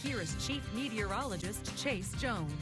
Here is Chief Meteorologist Chase Jones.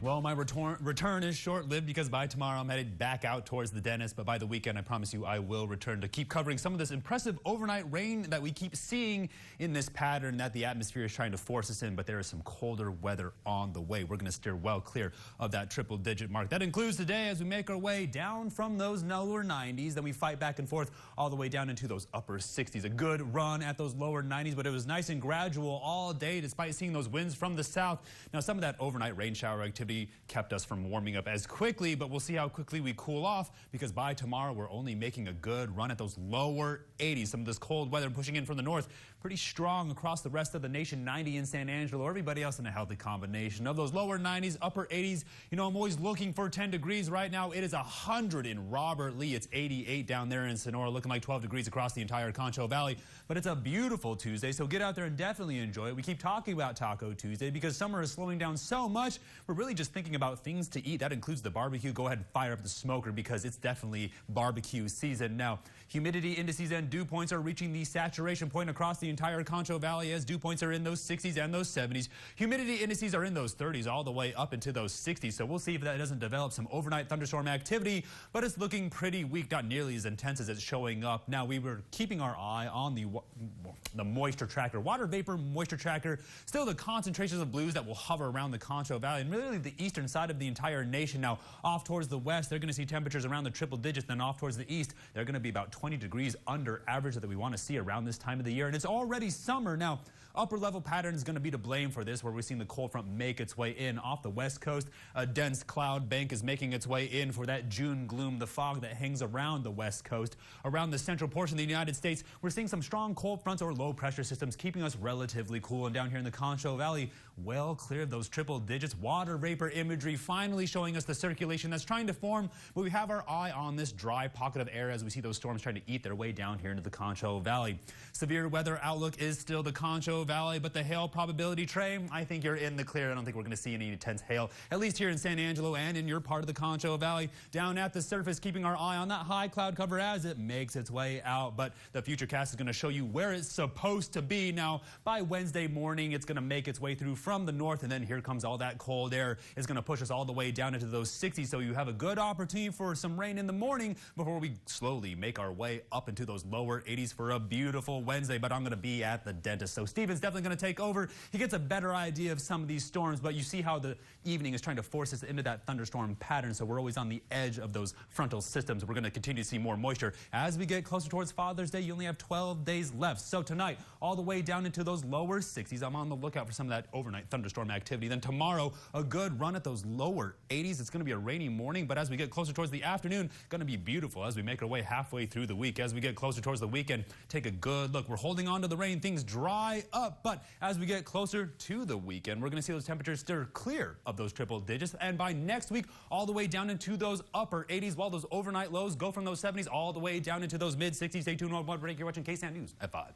Well, my return is short-lived because by tomorrow I'm headed back out towards the dentist. But by the weekend, I promise you I will return to keep covering some of this impressive overnight rain that we keep seeing in this pattern that the atmosphere is trying to force us in. But there is some colder weather on the way. We're going to steer well clear of that triple-digit mark. That includes today as we make our way down from those lower 90s. Then we fight back and forth all the way down into those upper 60s. A good run at those lower 90s, but it was nice and gradual all day despite seeing those winds from the south. Now, some of that overnight rain shower activity kept us from warming up as quickly, but we'll see how quickly we cool off because by tomorrow we're only making a good run at those lower 80s. Some of this cold weather pushing in from the north pretty strong across the rest of the nation. 90 in San Angelo, everybody else in a healthy combination of those lower 90s, upper 80s. You know, I'm always looking for 10 degrees right now. It is 100 in Robert Lee. It's 88 down there in Sonora, looking like 12 degrees across the entire Concho Valley. But it's a beautiful Tuesday, so get out there and definitely enjoy it. We keep talking about Taco Tuesday because summer is slowing down so much. We're really just thinking about things to eat. That includes the barbecue. Go ahead and fire up the smoker because it's definitely barbecue season. Now, humidity indices and dew points are reaching the saturation point across the entire Concho Valley as dew points are in those 60s and those 70s. Humidity indices are in those 30s all the way up into those 60s. So we'll see if that doesn't develop some overnight thunderstorm activity, but it's looking pretty weak, not nearly as intense as it's showing up. Now, we were keeping our eye on the moisture tracker, water vapor moisture tracker, still the concentrations of blues that will hover around the Concho Valley and really the eastern side of the entire nation. Now, off towards the west, they're going to see temperatures around the triple digits. Then off towards the east, they're going to be about 20 degrees under average that we want to see around this time of the year. And it's already summer. Now, upper level pattern is going to be to blame for this, where we're seeing the cold front make its way in off the west coast. A dense cloud bank is making its way in for that June gloom, the fog that hangs around the west coast. Around the central portion of the United States, we're seeing some strong cold fronts or low pressure systems keeping us relatively cool. And down here in the Concho Valley, well clear of those triple digits. Water vapor imagery finally showing us the circulation that's trying to form, but we have our eye on this dry pocket of air as we see those storms trying to eat their way down here into the Concho Valley. Severe weather outlook is still the Concho Valley, but the hail probability, Trey, I think you're in the clear. I don't think we're going to see any intense hail, at least here in San Angelo and in your part of the Concho Valley. Down at the surface, keeping our eye on that high cloud cover as it makes its way out, but the Futurecast is going to show you where it's supposed to be. Now, by Wednesday morning, it's going to make its way through from the north, and then here comes all that cold air. It's going to push us all the way down into those 60s, so you have a good opportunity for some rain in the morning before we slowly make our way up into those lower 80s for a beautiful Wednesday. But I'm going to be at the dentist, so Steven's definitely going to take over. He gets a better idea of some of these storms, but you see how the evening is trying to force us into that thunderstorm pattern, so we're always on the edge of those frontal systems. We're going to continue to see more moisture. As we get closer towards Father's Day, you only have 12 days left. So tonight, all the way down into those lower 60s, I'm on the lookout for some of that overnight thunderstorm activity. Then tomorrow, a good run at those lower 80s. It's going to be a rainy morning, but as we get closer towards the afternoon, going to be beautiful as we make our way halfway through the week. As we get closer towards the weekend, take a good look. We're holding on to the rain. Things dry up, but as we get closer to the weekend, we're going to see those temperatures steer clear of those triple digits. And by next week, all the way down into those upper 80s, while those overnight lows go from those 70s all the way down into those mid 60s. Stay tuned on One Break. You're watching KSAN News at 5.